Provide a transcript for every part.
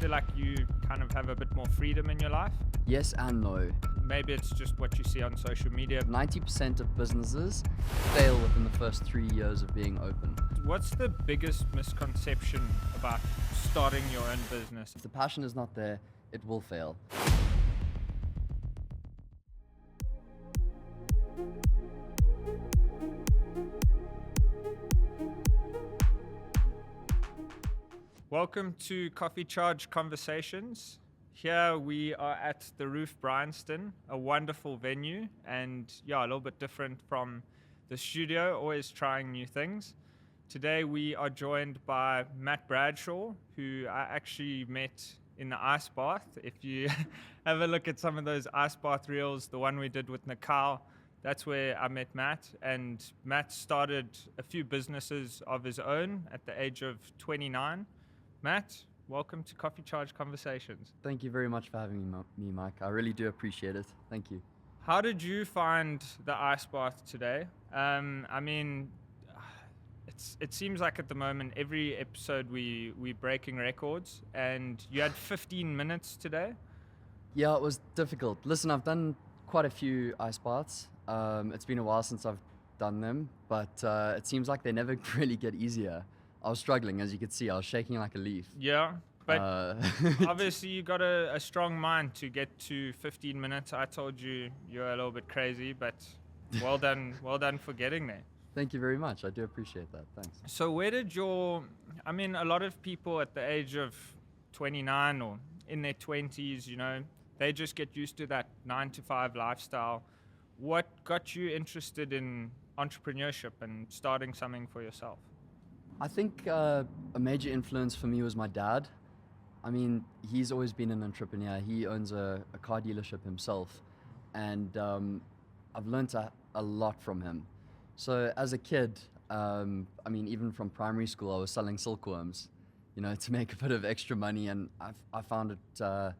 feel like you kind of have a bit more freedom in your life? Yes and no. Maybe it's just what you see on social media. 90% of businesses fail within the first 3 years of being open. What's the biggest misconception about starting your own business? If the passion is not there, it will fail. Welcome to Coffee Charge Conversations. Here we are at the Roof Bryanston, a wonderful venue, and a little bit different from the studio, always trying new things. Today we are joined by Matt Bradshaw, who I actually met in the ice bath. If you have a look at some of those ice bath reels, the one we did with Nikau, that's where I met Matt. And Matt started a few businesses of his own at the age of 29. Matt, welcome to Coffee Charge Conversations. Thank you very much for having me, Mike. I really do appreciate it. Thank you. How did you find the ice bath today? It seems like at the moment every episode we're breaking records, and you had 15 minutes today. Yeah, it was difficult. Listen, I've done quite a few ice baths. It's been a while since I've done them, but it seems like they never really get easier. I was struggling, as you could see. I was shaking like a leaf. Yeah, but obviously you got a strong mind to get to 15 minutes. I told you you're a little bit crazy, but well done for getting there. Thank you very much. I do appreciate that. Thanks. So where did a lot of people at the age of 29 or in their 20s, they just get used to that 9-to-5 lifestyle. What got you interested in entrepreneurship and starting something for yourself? I think a major influence for me was my dad. I mean, he's always been an entrepreneur. He owns a car dealership himself, and I've learned a lot from him. So as a kid, even from primary school, I was selling silkworms, to make a bit of extra money, and I found it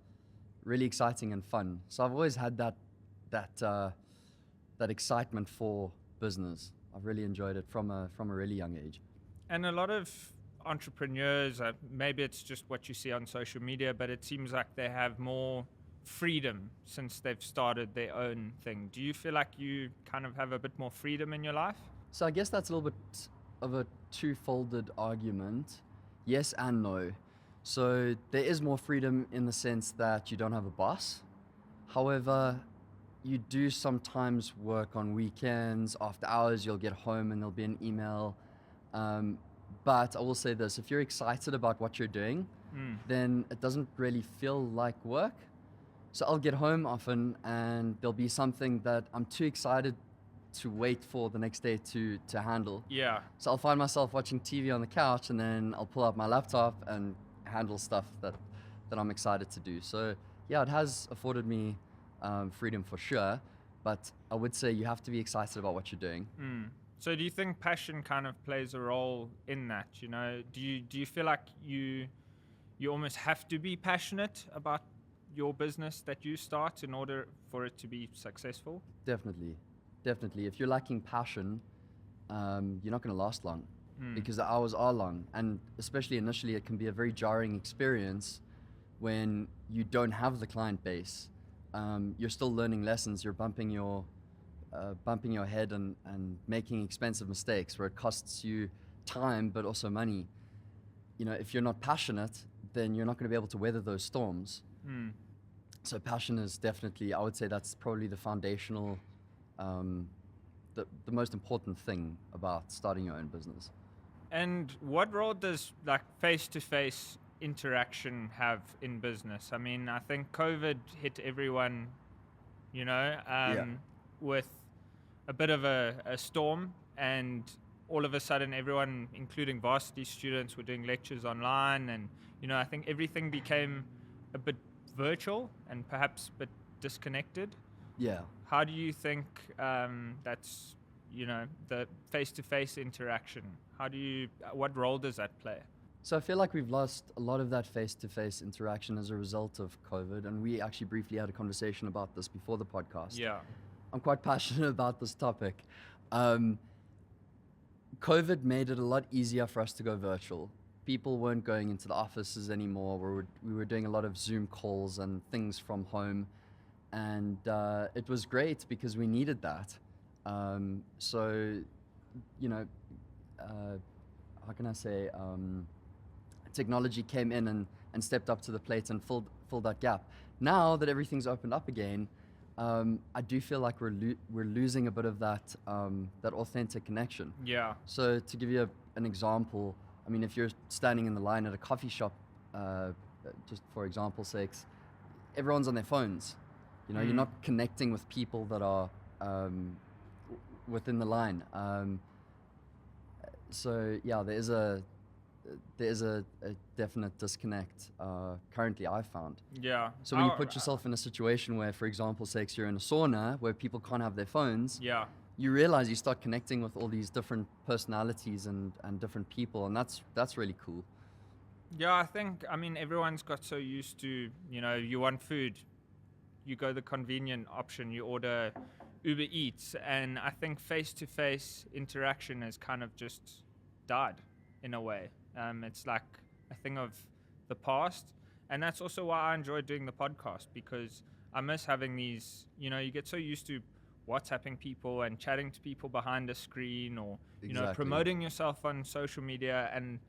really exciting and fun. So I've always had that excitement for business. I've really enjoyed it from a really young age. And a lot of entrepreneurs, maybe it's just what you see on social media, but it seems like they have more freedom since they've started their own thing. Do you feel like you kind of have a bit more freedom in your life? So I guess that's a little bit of a two-folded argument. Yes and no. So there is more freedom in the sense that you don't have a boss. However, you do sometimes work on weekends. After hours, you'll get home and there'll be an email. But I will say this, if you're excited about what you're doing, then it doesn't really feel like work. So I'll get home often and there'll be something that I'm too excited to wait for the next day to handle. Yeah. So I'll find myself watching TV on the couch, and then I'll pull out my laptop and handle stuff that I'm excited to do. So yeah, it has afforded me freedom for sure, but I would say you have to be excited about what you're doing. So do you think passion kind of plays a role in that? Do you feel like you almost have to be passionate about your business that you start in order for it to be successful? Definitely. If you're lacking passion, you're not going to last long because the hours are long, and especially initially, it can be a very jarring experience when you don't have the client base. You're still learning lessons. You're bumping your head and making expensive mistakes where it costs you time but also money. If you're not passionate, then you're not going to be able to weather those storms. So passion is definitely, I would say that's probably the foundational, the most important thing about starting your own business. And what role does face-to-face interaction have in business? I think COVID hit everyone, with a bit of a storm, and all of a sudden everyone, including varsity students, were doing lectures online, and I think everything became a bit virtual and perhaps a bit disconnected. Yeah. How do you think that's the face-to-face interaction, what role does that play? So I feel like we've lost a lot of that face-to-face interaction as a result of COVID, and we actually briefly had a conversation about this before the podcast. Yeah. I'm quite passionate about this topic. COVID made it a lot easier for us to go virtual. people weren't going into the offices anymore. We were doing a lot of Zoom calls and things from home, and it was great because we needed that. So, you know, how can I say? Technology came in and stepped up to the plate and filled that gap. Now that everything's opened up again, I do feel like we're losing a bit of that that authentic connection. Yeah. So to give you an example, I mean, if you're standing in the line at a coffee shop, just for example's sake, everyone's on their phones. You know, you're not connecting with people that are within the line. So yeah, there is a definite disconnect currently, I've found. Yeah. So when you put yourself in a situation where, for example, say you're in a sauna where people can't have their phones, yeah, you realize you start connecting with all these different personalities and different people, and that's really cool. Yeah, I mean, everyone's got so used to, you know, you want food, you go the convenient option, you order Uber Eats, and I think face-to-face interaction has kind of just died in a way. It's like a thing of the past, and that's also why I enjoy doing the podcast, because I miss having these, you know, you get so used to WhatsApping people and chatting to people behind a screen, or you know, promoting yourself on social media, and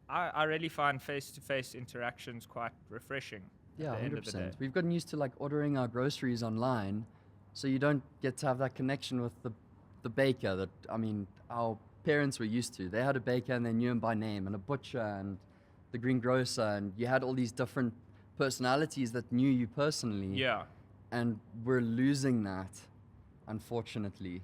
I really find face-to-face interactions quite refreshing. Yeah, at the end of the 100%. day. We've gotten used to like ordering our groceries online, so you don't get to have that connection with the baker that, I mean, our parents were used to. They had a baker and they knew him by name, and a butcher and the greengrocer, and you had all these different personalities that knew you personally. Yeah. And we're losing that, unfortunately.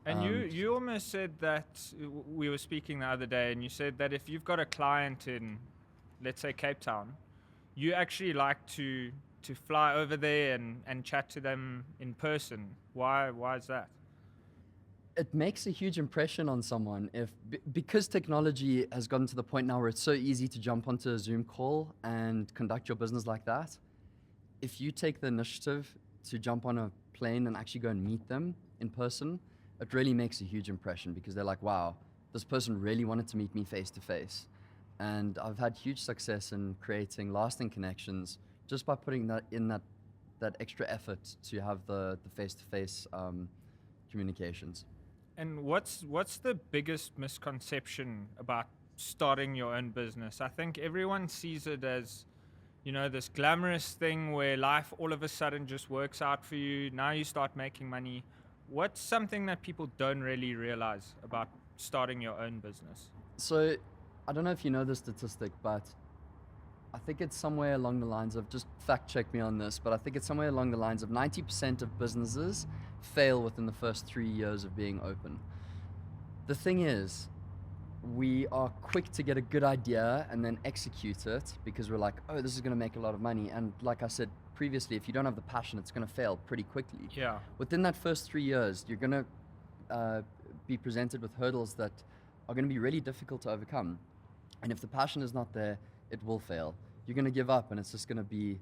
And you almost said that, we were speaking the other day, and you said that if you've got a client in, let's say, Cape Town, you actually like to fly over there and chat to them in person. Why is that? It makes a huge impression on someone because technology has gotten to the point now where it's so easy to jump onto a Zoom call and conduct your business like that. If you take the initiative to jump on a plane and actually go and meet them in person, it really makes a huge impression, because they're like, wow, this person really wanted to meet me face to face. And I've had huge success in creating lasting connections just by putting that in that extra effort to have the face-to-face communications. And what's the biggest misconception about starting your own business? I think everyone sees it as, you know, this glamorous thing where life all of a sudden just works out for you. Now you start making money. What's something that people don't really realize about starting your own business? So I don't know if you know the statistic, but I think it's somewhere along the lines of, just fact check me on this, but I think it's somewhere along the lines of 90% of businesses fail within the first 3 years of being open. The thing is, we are quick to get a good idea and then execute it because we're like, oh, this is going to make a lot of money. And like I said previously, if you don't have the passion, it's going to fail pretty quickly. Yeah. Within that first 3 years, you're going to be presented with hurdles that are going to be really difficult to overcome. And if the passion is not there, it will fail. You're going to give up, and it's just going to be,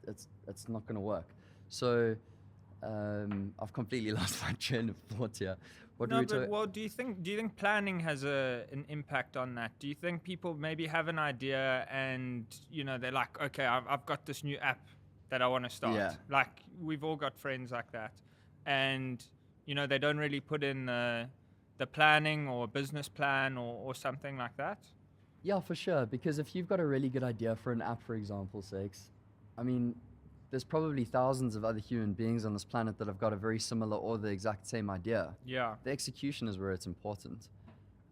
it's not going to work. So I've completely lost my train of thought here. Do you think planning has an impact on that? Do you think people maybe have an idea and, you know, they're like, okay, I've got this new app that I want to start. Yeah. Like, we've all got friends like that, and you know, they don't really put in the planning or business plan or something like that? Yeah, for sure. Because if you've got a really good idea for an app, for example's sakes, I mean, there's probably thousands of other human beings on this planet that have got a very similar or the exact same idea. Yeah. The execution is where it's important.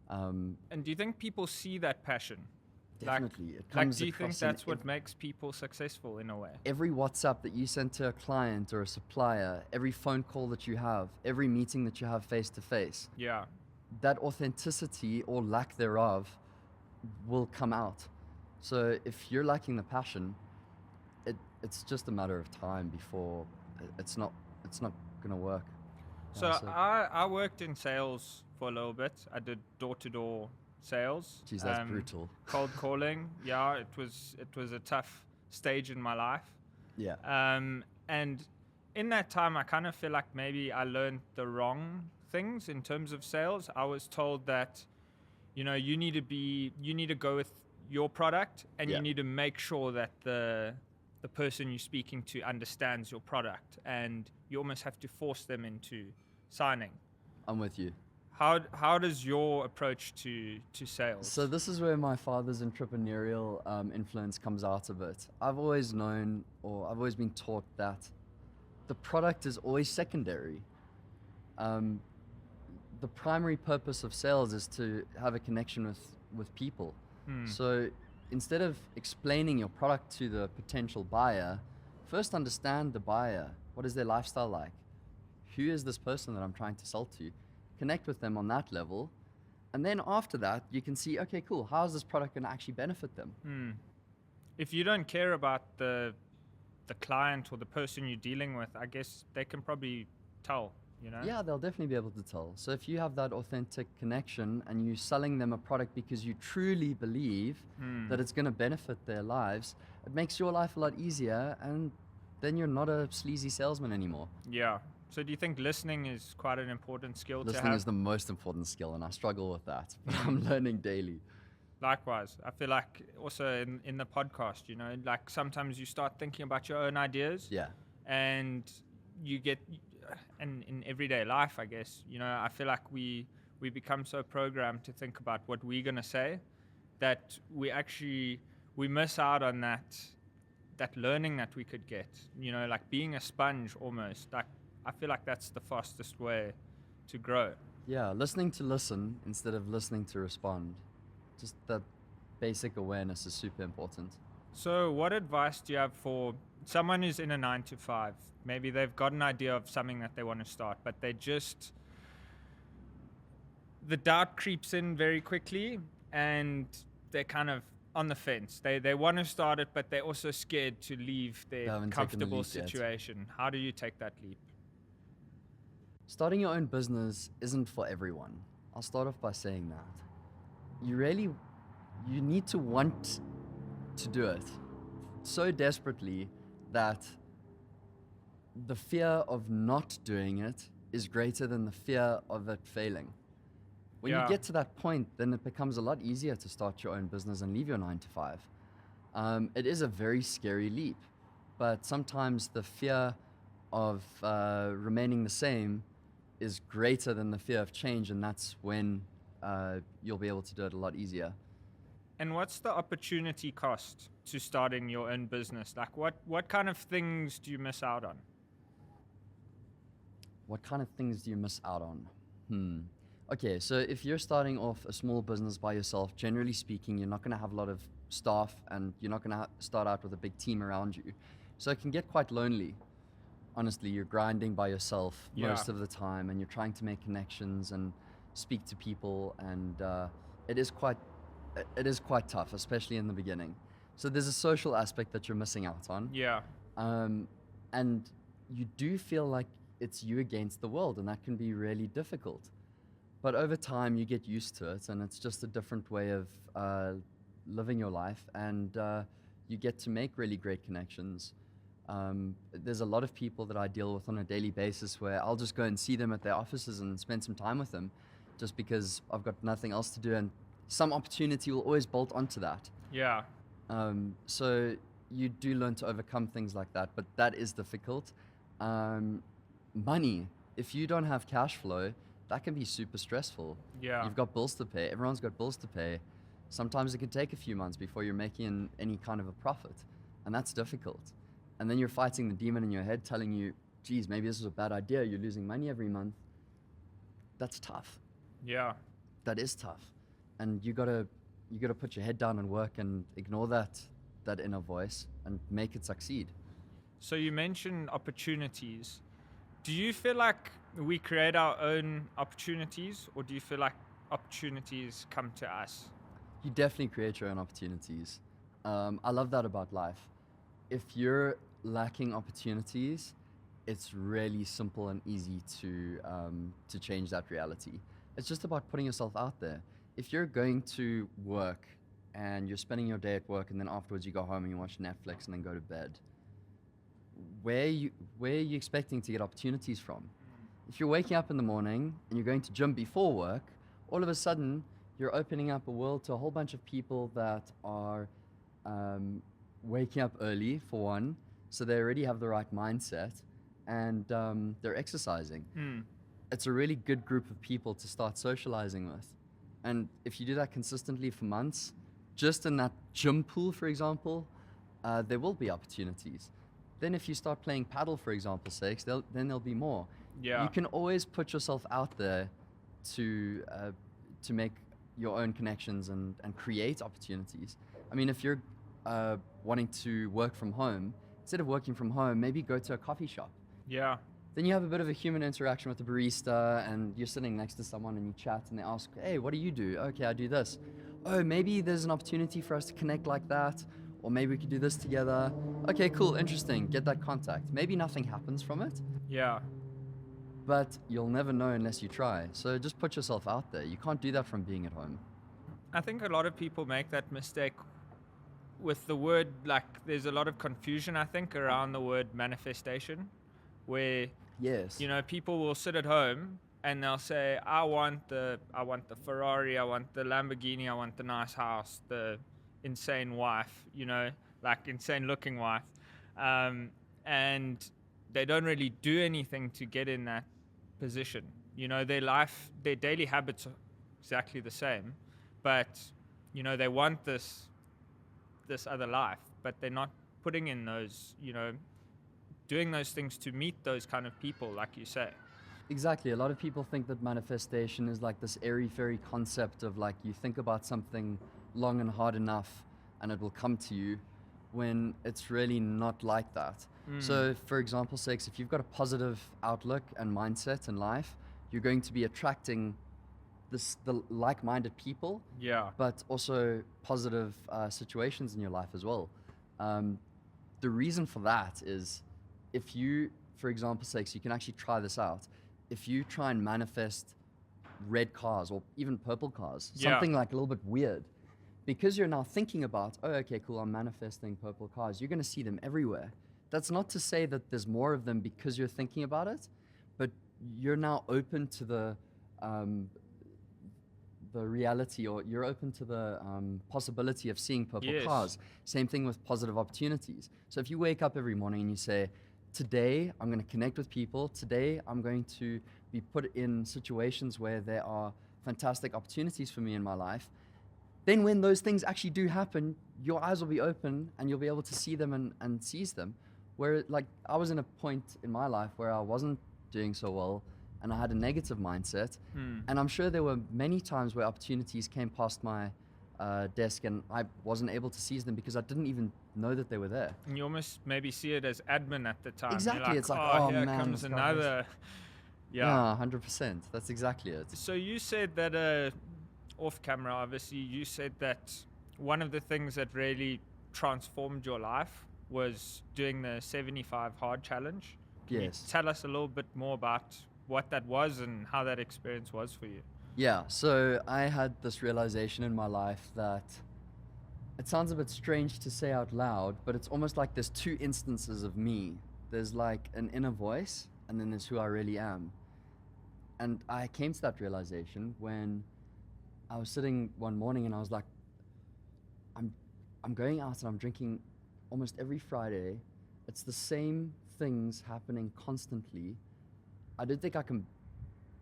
And do you think people see that passion? Definitely. Do you think that's what makes people successful in a way? Every WhatsApp that you send to a client or a supplier, every phone call that you have, every meeting that you have face to face, yeah, that authenticity or lack thereof will come out. So if you're lacking the passion, it's just a matter of time before it's not going to work. So I worked in sales for a little bit. I did door-to-door sales. Jeez, that's brutal. Cold calling. Yeah, it was a tough stage in my life. Yeah. And in that time, I kind of feel like maybe I learned the wrong things in terms of sales. I was told that, you need to go with your product, and Yeah. you need to make sure that the person you're speaking to understands your product, and you almost have to force them into signing. I'm with you. How does your approach to sales? So this is where my father's entrepreneurial influence comes out a bit. I've always known, or I've always been taught that the product is always secondary. Um, the primary purpose of sales is to have a connection with people. So instead of explaining your product to the potential buyer, first understand the buyer. What is their lifestyle like? Who is this person that I'm trying to sell to? Connect with them on that level. And then after that, you can see, okay, cool, how is this product going to actually benefit them? If you don't care about the client or the person you're dealing with, I guess they can probably tell, Yeah, they'll definitely be able to tell. So if you have that authentic connection and you're selling them a product because you truly believe that it's going to benefit their lives, it makes your life a lot easier, and then you're not a sleazy salesman anymore. Yeah. So do you think listening is quite an important skill to Listening have? is the most important skill, and I struggle with that, but I'm learning daily. Likewise, I feel like also in the podcast, like sometimes you start thinking about your own ideas. Yeah. And you get, and in everyday life, I guess, I feel like we become so programmed to think about what we're going to say that we miss out on that learning that we could get, like being a sponge almost. Like, I feel like that's the fastest way to grow. Yeah, listening to listen instead of listening to respond. Just that basic awareness is super important. So what advice do you have for someone who's in a 9-to-5? Maybe they've got an idea of something that they want to start, but the doubt creeps in very quickly, and they're kind of on the fence. They want to start it, but they're also scared to leave their haven't taken the comfortable leap yet. situation. How do you take that leap? Starting your own business isn't for everyone. I'll start off by saying that. You need to want to do it so desperately that the fear of not doing it is greater than the fear of it failing. When Yeah. you get to that point, then it becomes a lot easier to start your own business and leave your 9-to-5. It is a very scary leap, but sometimes the fear of remaining the same is greater than the fear of change, and that's when you'll be able to do it a lot easier. And what's the opportunity cost to starting your own business? Like what kind of things do you miss out on? What kind of things do you miss out on? Okay, so if you're starting off a small business by yourself, generally speaking, you're not going to have a lot of staff, and you're not going to start out with a big team around you. So it can get quite lonely. Honestly, you're grinding by yourself most of the time, and you're trying to make connections and speak to people, and it is quite tough, especially in the beginning. So there's a social aspect that you're missing out on. Yeah. And you do feel like it's you against the world, and that can be really difficult. But over time, you get used to it, and it's just a different way of living your life, and you get to make really great connections. There's a lot of people that I deal with on a daily basis where I'll just go and see them at their offices and spend some time with them just because I've got nothing else to do, and some opportunity will always bolt onto that. Yeah. So you do learn to overcome things like that, but that is difficult. Money, if you don't have cash flow, that can be super stressful. Yeah. You've got bills to pay. Everyone's got bills to pay. Sometimes it can take a few months before you're making any kind of a profit, and that's difficult. And then you're fighting the demon in your head telling you, geez, maybe this is a bad idea. You're losing money every month. That's tough. Yeah. That is tough. And you gotta put your head down and work and ignore that inner voice and make it succeed. So you mentioned opportunities. Do you feel like we create our own opportunities, or do you feel like opportunities come to us? You definitely create your own opportunities. I love that about life. If you're lacking opportunities, it's really simple and easy to change that reality. It's just about putting yourself out there. If you're going to work and you're spending your day at work, and then afterwards you go home and you watch Netflix and then go to bed, where are you expecting to get opportunities from? If you're waking up in the morning and you're going to gym before work, all of a sudden you're opening up a world to a whole bunch of people that are waking up early, for one, so they already have the right mindset, and they're exercising. It's a really good group of people to start socializing with. And if you do that consistently for months, just in that gym pool, for example, there will be opportunities. Then if you start playing paddle, for example's sake, then there'll be more. Yeah. You can always put yourself out there to make your own connections and create opportunities. I mean, if you're wanting to work from home, instead of working from home, maybe go to a coffee shop. Yeah. Then you have a bit of a human interaction with the barista, and you're sitting next to someone and you chat and they ask, hey, what do you do? Okay, I do this. Oh, maybe there's an opportunity for us to connect like that, or maybe we could do this together. Okay, cool, interesting, get that contact. Maybe nothing happens from it, Yeah. but you'll never know unless you try. So just put yourself out there. You can't do that from being at home. I think a lot of people make that mistake with the word, like there's a lot of confusion, I think, around the word manifestation, where Yes. people will sit at home and they'll say, I want the Ferrari, I want the Lamborghini, I want the nice house, the insane wife, like insane looking wife. And they don't really do anything to get in that position. Their daily habits are exactly the same, but they want this other life, but they're not putting in those, doing those things to meet those kind of people, like you say. Exactly. A lot of people think that manifestation is like this airy-fairy concept of like you think about something long and hard enough and it will come to you, when it's really not like that. So for example's sake, if you've got a positive outlook and mindset in life, you're going to be attracting the like-minded people, but also positive situations in your life as well. The reason for that is, if you, for example's sake, so you can actually try this out. If you try and manifest red cars or even purple cars, something like a little bit weird, because you're now thinking about, oh, okay, cool, I'm manifesting purple cars, you're going to see them everywhere. That's not to say that there's more of them because you're thinking about it, but you're now open to the reality, or you're open to the possibility of seeing purple cars. Same thing with positive opportunities. So if you wake up every morning and you say, today I'm going to connect with people, today I'm going to be put in situations where there are fantastic opportunities for me in my life, then when those things actually do happen, your eyes will be open and you'll be able to see them and seize them. Where, like, I was in a point in my life where I wasn't doing so well and I had a negative mindset, and I'm sure there were many times where opportunities came past my desk and I wasn't able to seize them because I didn't even know that they were there. And you almost maybe see it as admin at the time. Exactly. It's like, oh here man, comes another. Yeah, 100%. That's exactly it. So you said that off camera, obviously, you said that one of the things that really transformed your life was doing the 75 hard challenge. Can you tell us a little bit more about what that was and how that experience was for you? Yeah, so I had this realization in my life that it sounds a bit strange to say out loud, but it's almost like there's two instances of me. There's like an inner voice, and then there's who I really am. And I came to that realization when I was sitting one morning and I was like, I'm going out and I'm drinking almost every Friday. It's the same things happening constantly. I don't think I can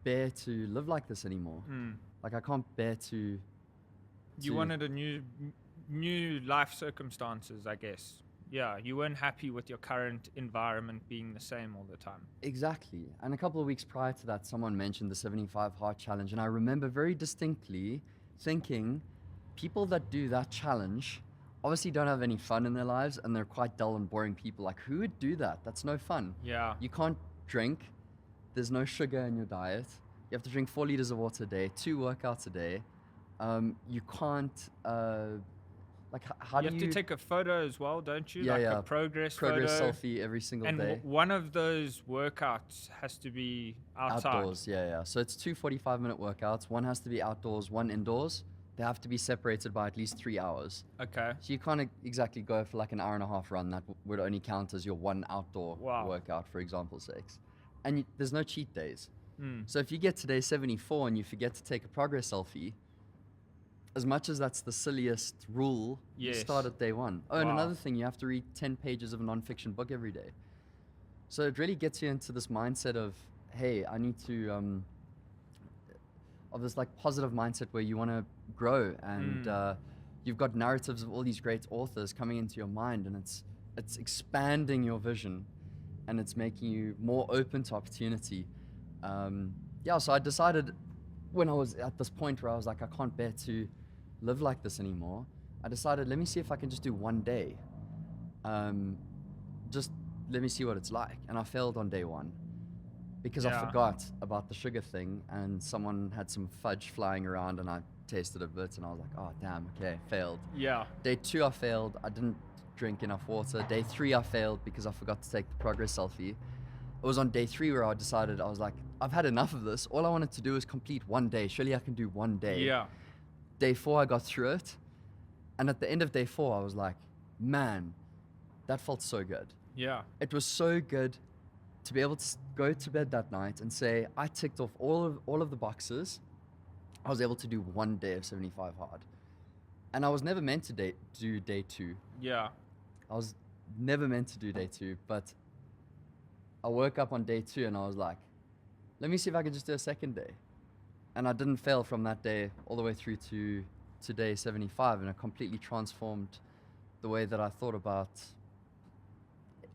bear to live like this anymore. Like, I can't bear to. You wanted a new life circumstances, I guess. Yeah, you weren't happy with your current environment being the same all the time. Exactly. And a couple of weeks prior to that, someone mentioned the 75 Hard Challenge, and I remember very distinctly thinking, people that do that challenge obviously don't have any fun in their lives, and they're quite dull and boring people. Like, who would do that? That's no fun. Yeah. You can't drink. There's no sugar in your diet. You have to drink 4 liters of water a day, 2 workouts a day. You can't, how do you... You have to take a photo as well, don't you? Yeah, like yeah. a progress Progress selfie every single day. And one of those workouts has to be outside. Outdoors, yeah. So it's 2 45-minute workouts. One has to be outdoors, one indoors. They have to be separated by at least 3 hours. Okay. So you can't exactly go for like an hour and a half run. That would only count as your one outdoor workout, for example's sakes. And there's no cheat days. So if you get to day 74 and you forget to take a progress selfie, as much as that's the silliest rule, you start Yes. at day one. Oh, and another thing, you have to read 10 pages of a non-fiction book every day. So it really gets you into this mindset of, hey, I need to, of this like positive mindset where you want to grow, and you've got narratives of all these great authors coming into your mind, and it's expanding your vision, and it's making you more open to opportunity. So I decided when I was at this point where I was like, I can't bear to live like this anymore. I decided, let me see if I can just do one day. Just let me see what it's like. And I failed on day one because I forgot about the sugar thing, and someone had some fudge flying around, and I tasted a bit, and I was like, oh, damn, okay, failed. Yeah. Day 2, I failed. I didn't drink enough water. Day 3, I failed because I forgot to take the progress selfie. It was on day 3 where I decided, I was like, I've had enough of this. All I wanted to do is complete one day. Surely I can do one day. Yeah. Day 4, I got through it. And at the end of day 4, I was like, man, that felt so good. Yeah. It was so good to be able to go to bed that night and say, I ticked off all of the boxes. I was able to do one day of 75 hard. And I was never meant to do day 2. Yeah. I was never meant to do day 2, but I woke up on day 2 and I was like, let me see if I can just do a second day. And I didn't fail from that day all the way through to day 75, and it completely transformed the way that I thought about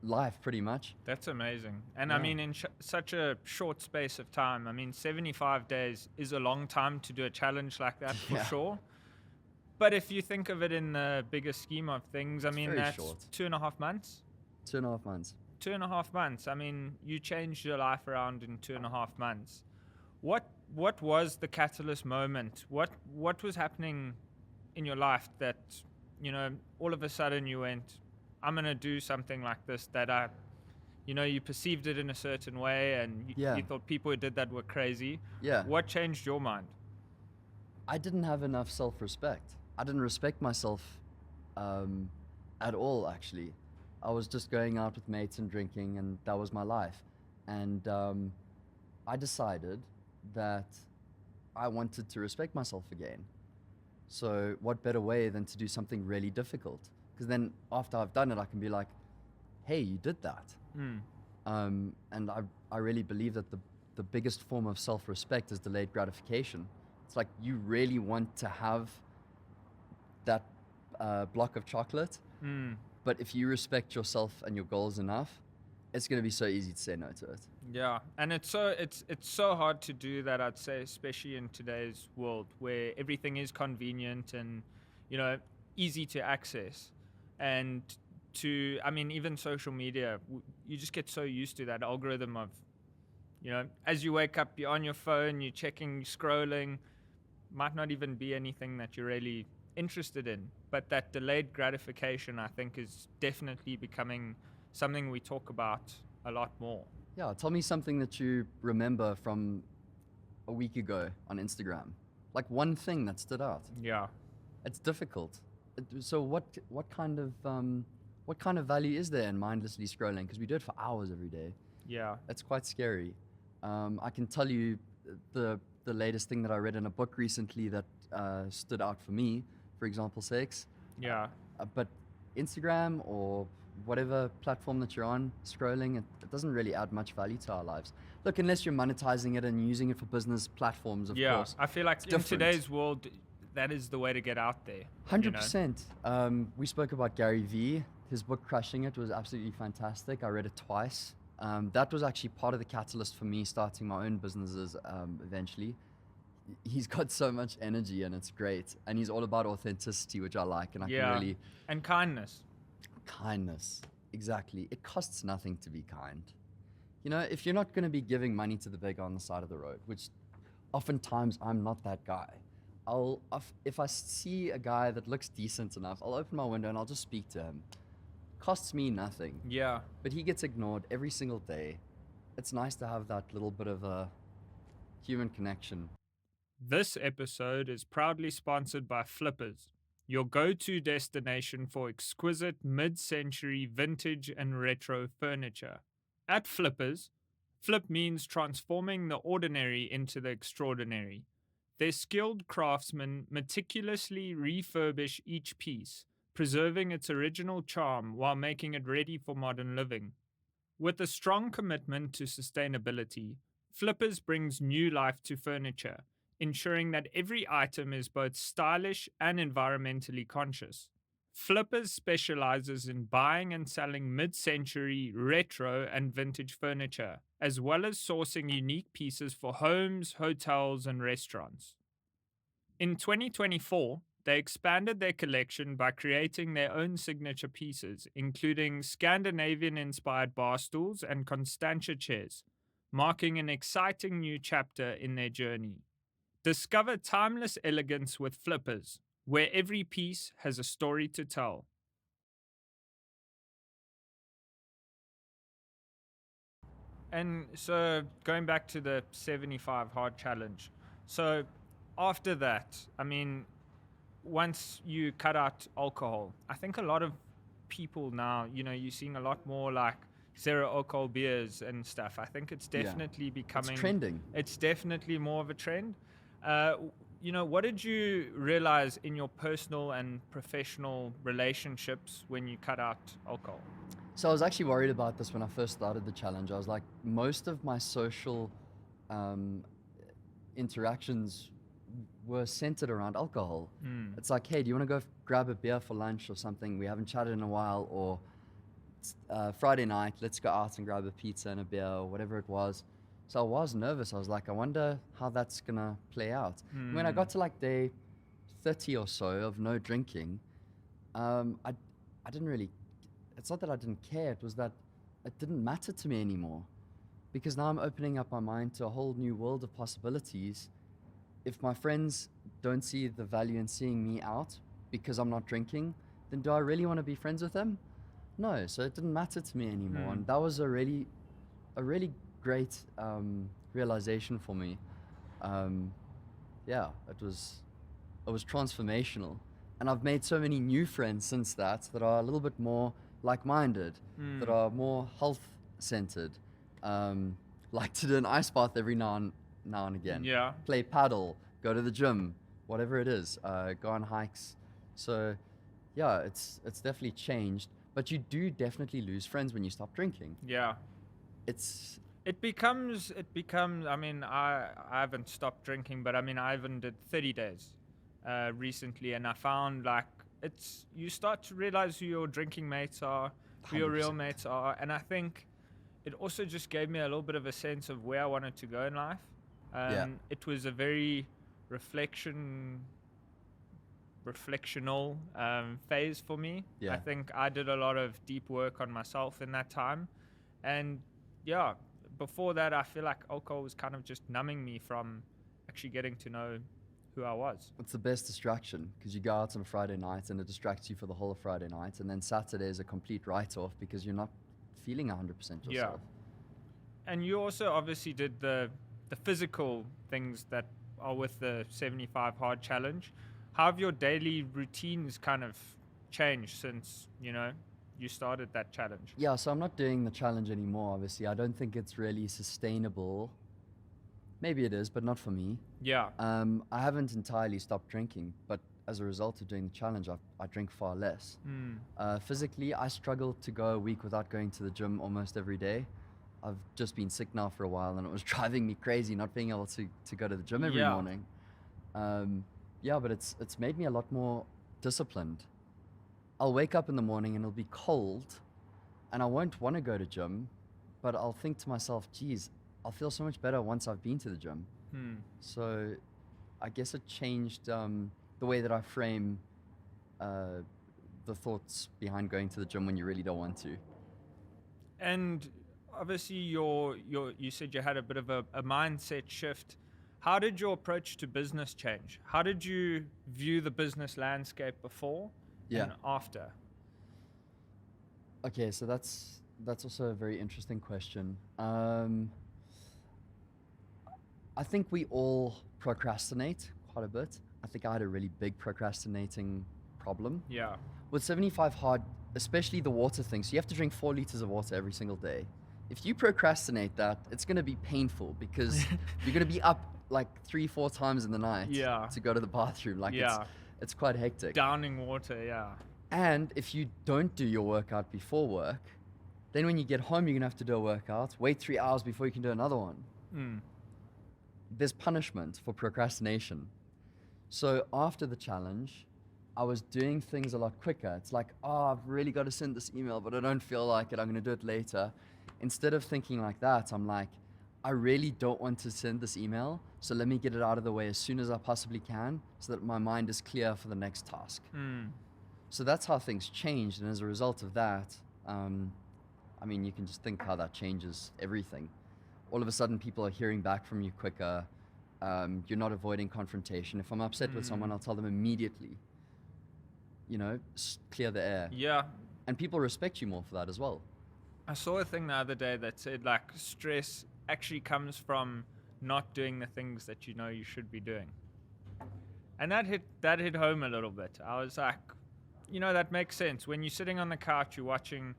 life, pretty much. That's amazing. And I mean, in such a short space of time, I mean, 75 days is a long time to do a challenge like that, for sure. But if you think of it in the bigger scheme of things, I mean, that's short. 2.5 months. 2.5 months. 2.5 months. I mean, you changed your life around in 2.5 months. What was the catalyst moment? What was happening in your life that, all of a sudden you went, I'm gonna do something like this, that you perceived it in a certain way, and you thought people who did that were crazy. Yeah. What changed your mind? I didn't have enough self-respect. I didn't respect myself at all, actually. I was just going out with mates and drinking, and that was my life. And I decided that I wanted to respect myself again. So what better way than to do something really difficult? Because then after I've done it, I can be like, hey, you did that. And I really believe that the biggest form of self-respect is delayed gratification. It's like you really want to have that block of chocolate, but if you respect yourself and your goals enough, it's going to be so easy to say no to it. Yeah, and it's so hard to do that, I'd say, especially in today's world where everything is convenient and easy to access. And even social media, you just get so used to that algorithm of, as you wake up, you're on your phone, you're checking, scrolling, might not even be anything that you're really interested in. But that delayed gratification, I think, is definitely becoming something we talk about a lot more. Yeah, tell me something that you remember from a week ago on Instagram. Like one thing that stood out. Yeah. It's difficult. So what kind of value is there in mindlessly scrolling? Because we do it for hours every day. Yeah. It's quite scary. I can tell you the latest thing that I read in a book recently that stood out for me, for example, sakes. Yeah. But Instagram or whatever platform that you're on, scrolling, it doesn't really add much value to our lives. Look, unless you're monetizing it and using it for business platforms, of course. I feel like in today's world, that is the way to get out there. 100%. We spoke about Gary Vee. His book, Crushing It, was absolutely fantastic. I read it twice. That was actually part of the catalyst for me starting my own businesses eventually. He's got so much energy and it's great. And he's all about authenticity, which I like. And I can really... And kindness. Kindness, exactly. It costs nothing to be kind. If you're not going to be giving money to the beggar on the side of the road, which oftentimes I'm not that guy, if I see a guy that looks decent enough, I'll open my window and I'll just speak to him. Costs me nothing. Yeah. But he gets ignored every single day. It's nice to have that little bit of a human connection. This episode is proudly sponsored by Flippers, your go-to destination for exquisite mid-century vintage and retro furniture. At Flippers, flip means transforming the ordinary into the extraordinary. Their skilled craftsmen meticulously refurbish each piece, preserving its original charm while making it ready for modern living. With a strong commitment to sustainability, Flippers brings new life to furniture, ensuring that every item is both stylish and environmentally conscious. Flippers specializes in buying and selling mid century, retro, and vintage furniture, as well as sourcing unique pieces for homes, hotels, and restaurants. In 2024, they expanded their collection by creating their own signature pieces, including Scandinavian inspired bar stools and Constantia chairs, marking an exciting new chapter in their journey. Discover timeless elegance with Flippers, where every piece has a story to tell. And so, going back to the 75 hard challenge. So, after that, I mean, once you cut out alcohol, I think a lot of people now, you're seeing a lot more like zero alcohol beers and stuff. I think it's Yeah. definitely becoming. It's trending. It's definitely more of a trend. Uh, what did you realize in your personal and professional relationships when you cut out alcohol? So I was actually worried about this when I first started the challenge. I was like, most of my social um, interactions were centered around alcohol. It's like, hey, do you want to go grab a beer for lunch or something? We haven't chatted in a while. Or it's, Friday night, let's go out and grab a pizza and a beer or whatever it was. So I was nervous. I was like, I wonder how that's going to play out. When I got to like day 30 or so of no drinking, I didn't really, it's not that I didn't care, it was that it didn't matter to me anymore. Because now I'm opening up my mind to a whole new world of possibilities. If my friends don't see the value in seeing me out because I'm not drinking, then do I really want to be friends with them? No, so it didn't matter to me anymore. And that was a really great realization for me. Yeah, it was transformational. And I've made so many new friends since that are a little bit more like-minded, that are more health-centered, like to do an ice bath every now and again. Yeah. Play paddle, go to the gym, whatever it is, go on hikes. So yeah, it's definitely changed, but you do definitely lose friends when you stop drinking. Yeah. It becomes, I mean, I haven't stopped drinking, but I mean, I even did 30 days recently, and I found like you start to realize who your drinking mates are, who your real 100%. mates are, and I think it also just gave me a little bit of a sense of where I wanted to go in life. Yeah. It was a very reflectional phase for me. Yeah. I think I did a lot of deep work on myself in that time, and yeah, before that, I feel like alcohol was kind of just numbing me from actually getting to know who I was. It's the best distraction because you go out on a Friday night and it distracts you for the whole of Friday night, and then Saturday is a complete write-off because you're not feeling 100% yourself. Yeah. And you also obviously did the physical things that are with the 75 hard challenge. How have your daily routines kind of changed since, you started that challenge? Yeah, so I'm not doing the challenge anymore, obviously. I don't think it's really sustainable. Maybe it is, but not for me. Yeah. I haven't entirely stopped drinking, but as a result of doing the challenge, I drink far less. Physically, I struggle to go a week without going to the gym almost every day. I've just been sick now for a while, and it was driving me crazy not being able to go to the gym every morning. Yeah, but it's made me a lot more disciplined. I'll wake up in the morning and it'll be cold, and I won't want to go to gym, but I'll think to myself, geez, I'll feel so much better once I've been to the gym. So I guess it changed the way that I frame the thoughts behind going to the gym when you really don't want to. And obviously you said you had a bit of a mindset shift. How did your approach to business change? How did you view the business landscape before and after? Okay, so that's also a very interesting question. I think we all procrastinate quite a bit. I think I had a really big procrastinating problem. Yeah. With 75 hard, especially the water thing, so you have to drink 4 liters of water every single day. If you procrastinate that, it's going to be painful because you're going to be up like 3-4 times in the night to go to the bathroom. Like it's quite hectic. Downing water, yeah. And if you don't do your workout before work, then when you get home, you're gonna have to do a workout, wait 3 hours before you can do another one. There's punishment for procrastination. So after the challenge, I was doing things a lot quicker. It's like, oh, I've really got to send this email, but I don't feel like it. I'm going to do it later. Instead of thinking like that, I'm like, I really don't want to send this email, so let me get it out of the way as soon as I possibly can so that my mind is clear for the next task. So that's how things changed. And as a result of that, I mean, you can just think how that changes everything. All of a sudden, people are hearing back from you quicker. You're not avoiding confrontation. If I'm upset with someone, I'll tell them immediately. You know, clear the air. Yeah. And people respect you more for that as well. I saw a thing the other day that said, like, stress actually comes from not doing the things that you know you should be doing. And that hit home a little bit. I was like, you know, that makes sense. When you're sitting on the couch, you're watching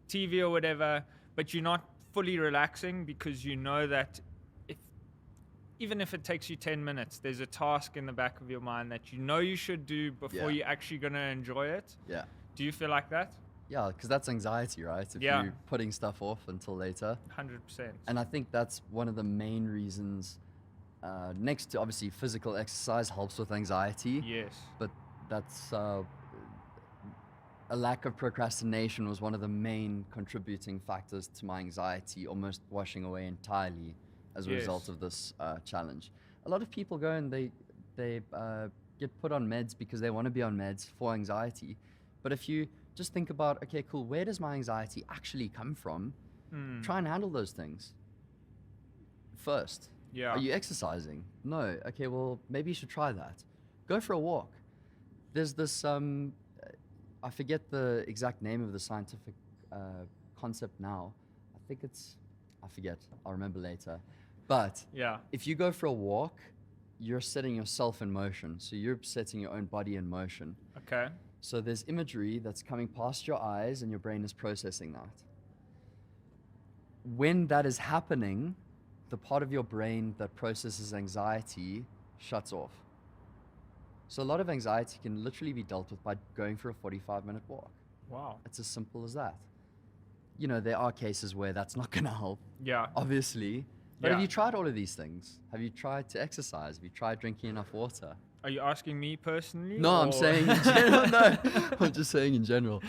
TV or whatever, but you're not fully relaxing because you know that even if it takes you 10 minutes, there's a task in the back of your mind that you know you should do before you're actually going to enjoy it. Yeah. Do you feel like that? Yeah, because that's anxiety, right? If you're putting stuff off until later. 100%. And I think that's one of the main reasons, next to obviously physical exercise helps with anxiety. Yes. But that's a lack of procrastination was one of the main contributing factors to my anxiety almost washing away entirely as a result of this challenge. A lot of people go and they get put on meds because they want to be on meds for anxiety. But if you just think about, okay, cool, where does my anxiety actually come from? Try and handle those things first. Yeah. Are you exercising? No. Okay, well, maybe you should try that. Go for a walk. There's this, I forget the exact name of the scientific concept now. I forget. I'll remember later. But if you go for a walk, you're setting yourself in motion. So you're setting your own body in motion. Okay. So there's imagery that's coming past your eyes and your brain is processing that. When that is happening, the part of your brain that processes anxiety shuts off. So a lot of anxiety can literally be dealt with by going for a 45-minute walk. Wow. It's as simple as that. You know, there are cases where that's not going to help. Yeah. Obviously. But have you tried all of these things? Have you tried to exercise? Have you tried drinking enough water? Are you asking me personally? No, I'm saying in general. No, I'm just saying in general.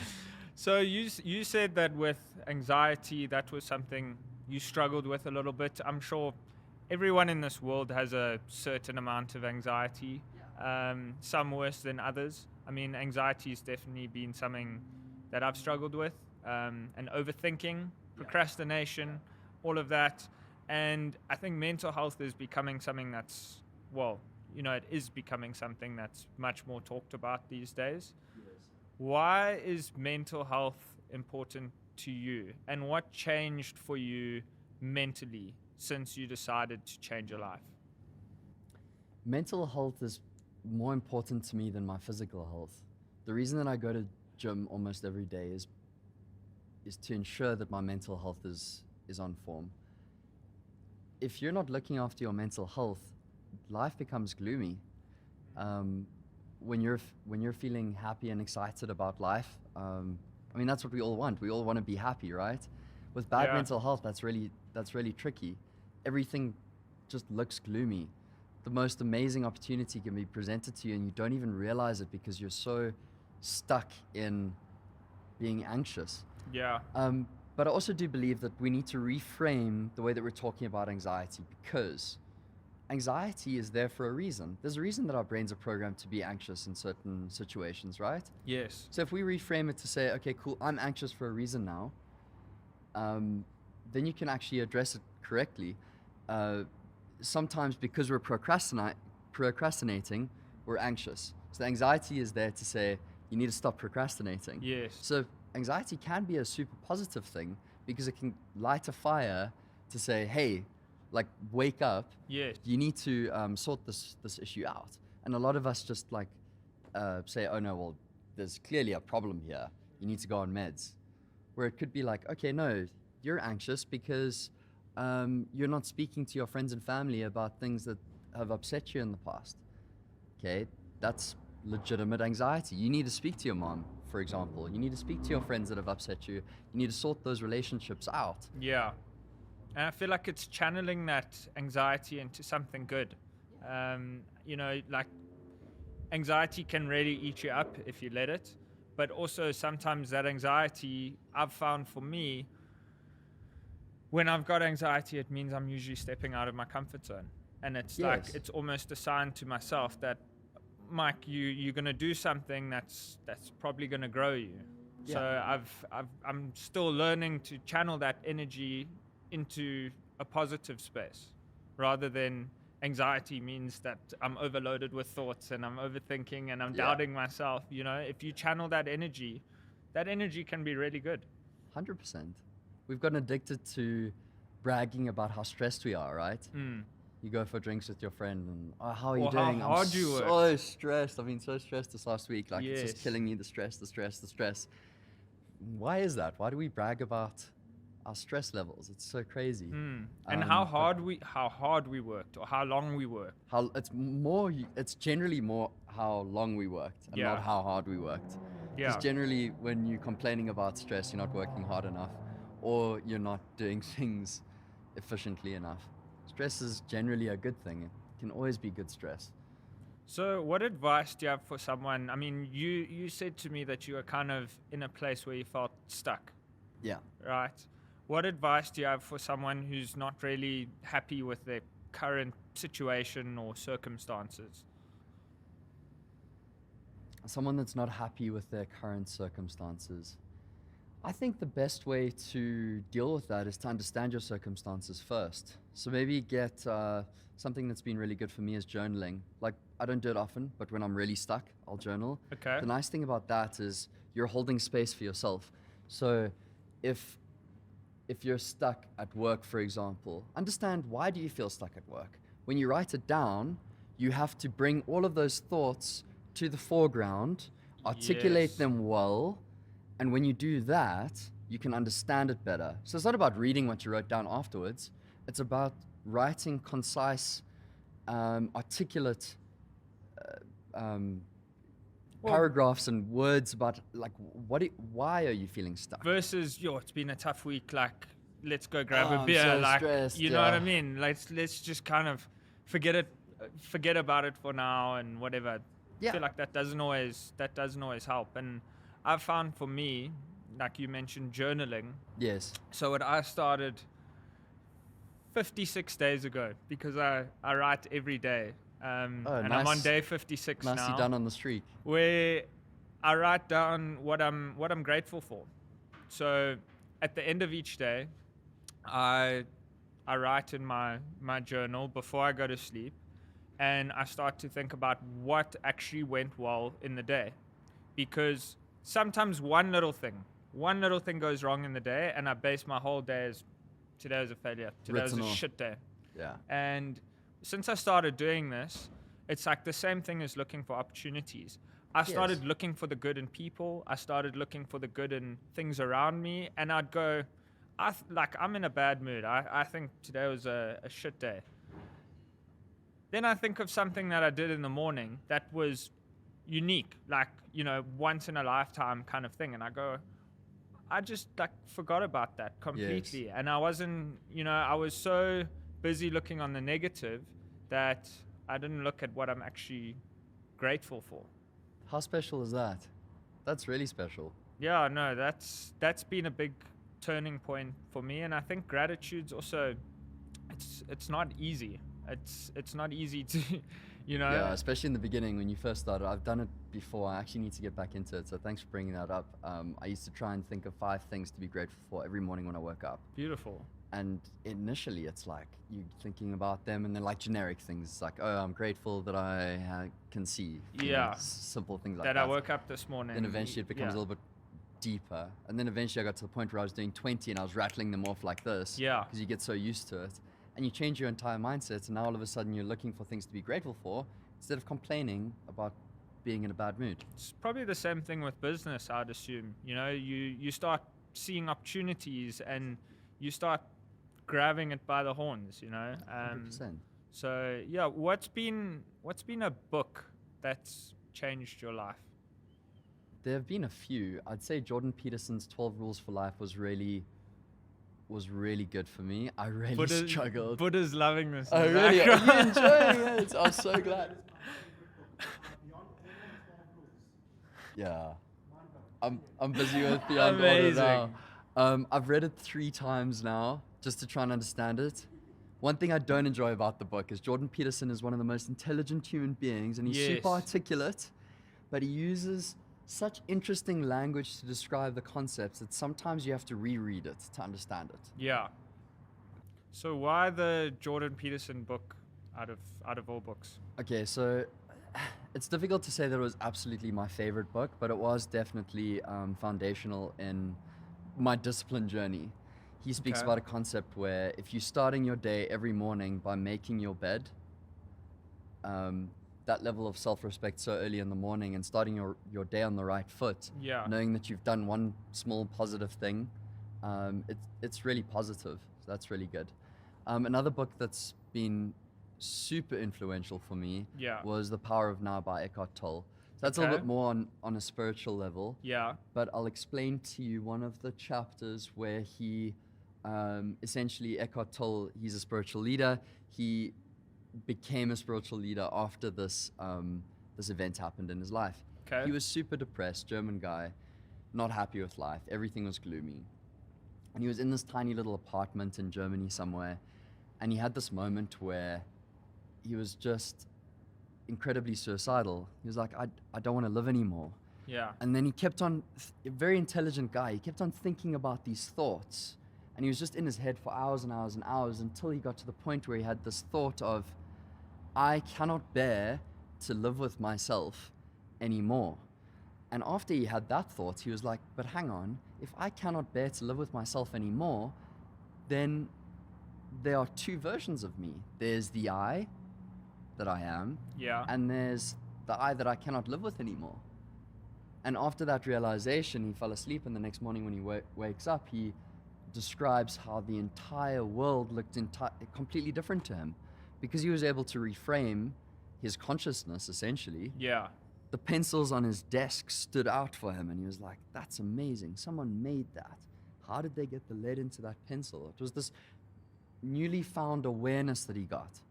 So you said that with anxiety, that was something you struggled with a little bit. I'm sure everyone in this world has a certain amount of anxiety, some worse than others. I mean, anxiety has definitely been something that I've struggled with, and overthinking, procrastination, all of that. And I think mental health is becoming something that's, well, you know, it is becoming something that's much more talked about these days. Yes. Why is mental health important to you? And what changed for you mentally since you decided to change your life? Mental health is more important to me than my physical health. The reason that I go to gym almost every day is to ensure that my mental health is on form. If you're not looking after your mental health, life becomes gloomy. When you're feeling happy and excited about life, I mean, that's what we all want. We all want to be happy, right? With bad mental health, that's really tricky. Everything just looks gloomy. The most amazing opportunity can be presented to you and you don't even realize it because you're so stuck in being anxious. Yeah. But I also do believe that we need to reframe the way that we're talking about anxiety, because anxiety is there for a reason. There's a reason that our brains are programmed to be anxious in certain situations, right? Yes. So if we reframe it to say, okay, cool, I'm anxious for a reason now, then you can actually address it correctly. Sometimes because we're procrastinating, we're anxious. So the anxiety is there to say, you need to stop procrastinating. Yes. So anxiety can be a super positive thing because it can light a fire to say, hey, like, wake up. Yes. You need to sort this issue out. And a lot of us just like say, oh no, well, there's clearly a problem here. You need to go on meds. Where it could be like, okay, no, you're anxious because you're not speaking to your friends and family about things that have upset you in the past, okay, that's legitimate anxiety. You need to speak to your mom, for example. You need to speak to your friends that have upset you. You need to sort those relationships out. Yeah. And I feel like it's channeling that anxiety into something good. Like anxiety can really eat you up if you let it. But also sometimes that anxiety, I've found for me, when I've got anxiety, it means I'm usually stepping out of my comfort zone. And it's like, Yes. it's almost a sign to myself that, Mike, you're going to do something that's probably going to grow you. Yeah. So I'm still learning to channel that energy into a positive space, rather than anxiety means that I'm overloaded with thoughts and I'm overthinking and I'm doubting myself. If you channel that energy can be really good. 100%. We've gotten addicted to bragging about how stressed we are, right? You go for drinks with your friend and, oh, how are you doing? How hard you I'm worked. so stressed. I've been so stressed this last week. Like, it's just Yes. killing me, the stress. Why is that? Why do we brag about our stress levels? It's so crazy. And how hard we worked, or how long we worked. It's generally more how long we worked and not how hard we worked. Because generally when you're complaining about stress, you're not working hard enough, or you're not doing things efficiently enough. Stress is generally a good thing. It can always be good stress. So what advice do you have for someone? I mean, you said to me that you were kind of in a place where you felt stuck, Yeah. right? What advice do you have for someone who's not really happy with their current situation or circumstances? Someone that's not happy with their current circumstances. I think the best way to deal with that is to understand your circumstances first. So maybe get something that's been really good for me is journaling. Like, I don't do it often, but when I'm really stuck, I'll journal. Okay. The nice thing about that is you're holding space for yourself. So if you're stuck at work, for example, understand, why do you feel stuck at work? When you write it down, you have to bring all of those thoughts to the foreground, articulate them well, and when you do that, you can understand it better. So it's not about reading what you wrote down afterwards. It's about writing concise, articulate paragraphs and words about, like, why are you feeling stuck? Versus, it's been a tough week, like, let's go grab a I'm beer, so like, stressed, you know what I mean? Let's just kind of forget about it for now and whatever. I feel like that doesn't always help. And I've found for me, like you mentioned, journaling. Yes. So what I started 56 days ago, because I write every day. And nice. I'm on day 56 now. Nicely done on the streak. Where I write down what I'm grateful for. So at the end of each day, I write in my journal before I go to sleep, and I start to think about what actually went well in the day. Because sometimes one little thing goes wrong in the day, and I base my whole day as, today was a failure, today was a shit day. Yeah. And since I started doing this, it's like the same thing as looking for opportunities. I started looking for the good in people. I started looking for the good in things around me. And I'd go, I'm in a bad mood. I think today was a shit day. Then I think of something that I did in the morning that was unique, like, once in a lifetime kind of thing. And I go, I just forgot about that completely. Yes. And I wasn't, I was so busy looking on the negative that I didn't look at what I'm actually grateful for. How special is that? That's really special. Yeah, no, that's been a big turning point for me. And I think gratitude's also, it's not easy. It's not easy to, Yeah, especially in the beginning when you first started. I've done it before. I actually need to get back into it. So thanks for bringing that up. I used to try and think of 5 things to be grateful for every morning when I woke up. Beautiful. And initially it's like you thinking about them, and then like generic things. It's like, oh, I'm grateful that I can see. Simple things like that. That I woke up this morning. Then eventually it becomes a little bit deeper. And then eventually I got to the point where I was doing 20 and I was rattling them off like this. Yeah. Because you get so used to it. And you change your entire mindset, and now all of a sudden you're looking for things to be grateful for instead of complaining about being in a bad mood. It's probably the same thing with business, I'd assume. You start seeing opportunities and you start grabbing it by the horns, 100%. So yeah, what's been a book that's changed your life? There have been a few. I'd say Jordan Peterson's 12 Rules for Life was really good for me. I really struggled. Buddha's loving this. Oh in the really? Are you background. enjoying it? I'm so glad. Yeah. I'm busy with Beyond Order now. Amazing. I've read it 3 times now just to try and understand it. One thing I don't enjoy about the book is Jordan Peterson is one of the most intelligent human beings, and he's Yes. super articulate, but he uses such interesting language to describe the concepts that sometimes you have to reread it to understand it. Yeah. So why the Jordan Peterson book out of all books? Okay, so it's difficult to say that it was absolutely my favorite book, but it was definitely foundational in my discipline journey. He speaks Okay. about a concept where if you're starting your day every morning by making your bed, that level of self-respect so early in the morning and starting your day on the right foot, Yeah. knowing that you've done one small positive thing, it's really positive. So that's really good. Another book that's been super influential for me Yeah. was The Power of Now by Eckhart Tolle. So that's a little Okay. bit more on a spiritual level, Yeah. but I'll explain to you one of the chapters where he essentially, Eckhart Tolle, he's a spiritual leader. He became a spiritual leader after this event happened in his life. Okay. He was super depressed, German guy, not happy with life. Everything was gloomy. And he was in this tiny little apartment in Germany somewhere, and he had this moment where he was just incredibly suicidal. He was like, I don't want to live anymore. Yeah. And then he kept on, a very intelligent guy, he kept on thinking about these thoughts. And he was just in his head for hours and hours and hours until he got to the point where he had this thought of, I cannot bear to live with myself anymore. And after he had that thought, he was like, but hang on, if I cannot bear to live with myself anymore, then there are 2 versions of me. There's the I that I am, Yeah. and there's the I that I cannot live with anymore. And after that realization, he fell asleep, and the next morning when he wakes up, he describes how the entire world looked completely different to him, because he was able to reframe his consciousness, essentially. Yeah. The pencils on his desk stood out for him, and he was like, that's amazing. Someone made that. How did they get the lead into that pencil? It was this newly found awareness that he got.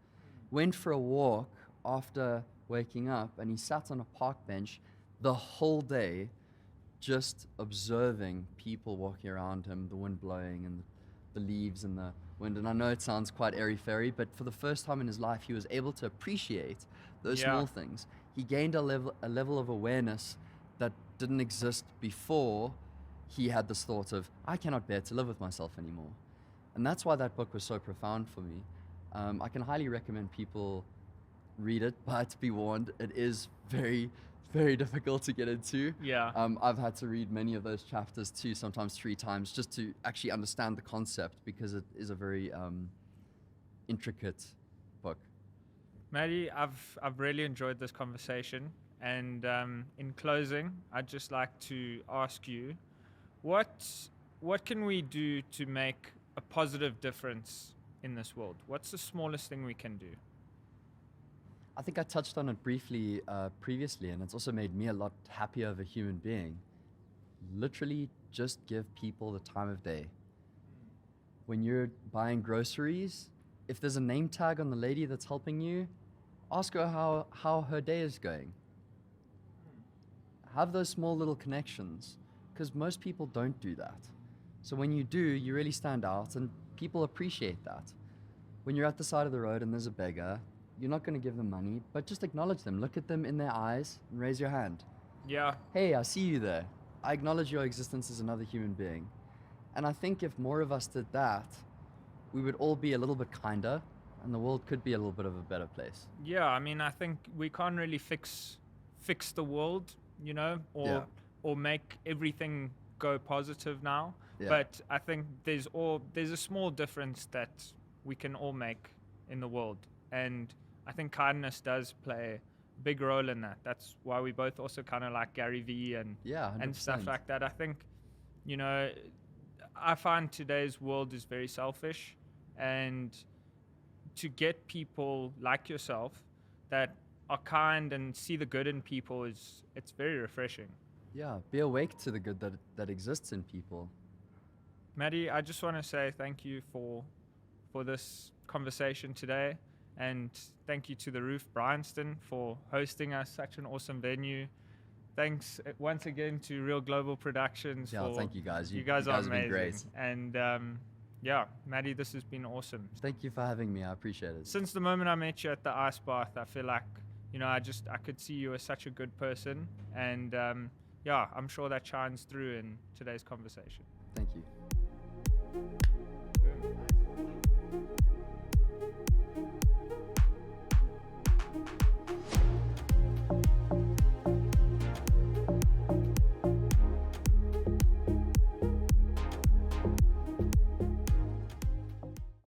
Went for a walk after waking up, and he sat on a park bench the whole day just observing people walking around him, the wind blowing and the leaves and the wind. And I know it sounds quite airy-fairy, but for the first time in his life, he was able to appreciate those Yeah. small things. He gained a level of awareness that didn't exist before he had this thought of, I cannot bear to live with myself anymore. And that's why that book was so profound for me. I can highly recommend people read it, but be warned, it is very, very difficult to get into. Yeah. I've had to read many of those chapters 2, sometimes 3 times, just to actually understand the concept, because it is a very intricate book. Maddie, I've really enjoyed this conversation, and in closing, I'd just like to ask you, what can we do to make a positive difference in this world? What's the smallest thing we can do? I think I touched on it briefly previously, and it's also made me a lot happier of a human being. Literally, just give people the time of day. When you're buying groceries, if there's a name tag on the lady that's helping you, ask her how her day is going. Have those small little connections, because most people don't do that. So when you do, you really stand out, and people appreciate that. When you're at the side of the road and there's a beggar, you're not going to give them money, but just acknowledge them. Look at them in their eyes and raise your hand. Yeah. Hey, I see you there. I acknowledge your existence as another human being. And I think if more of us did that, we would all be a little bit kinder, and the world could be a little bit of a better place. Yeah, I mean, I think we can't really fix the world, you know, or make everything go positive now. Yeah. But I think there's a small difference that we can all make in the world, and I think kindness does play a big role in that. That's why we both also kind of like Gary Vee and Yeah, 100%. and stuff like that. I think, you know, I find today's world is very selfish, and to get people like yourself that are kind and see the good in people it's very refreshing. Yeah, be awake to the good that exists in people. Maddie, I just want to say thank you for this conversation today, and thank you to the Roof Bryanston for hosting us, such an awesome venue. Thanks once again to Real Global Productions. Yeah, thank you guys. You guys are have amazing. been great. And yeah, Maddie, this has been awesome. Thank you for having me. I appreciate it. Since the moment I met you at the ice bath, I feel like, I could see you as such a good person. And yeah, I'm sure that shines through in today's conversation. Thank you.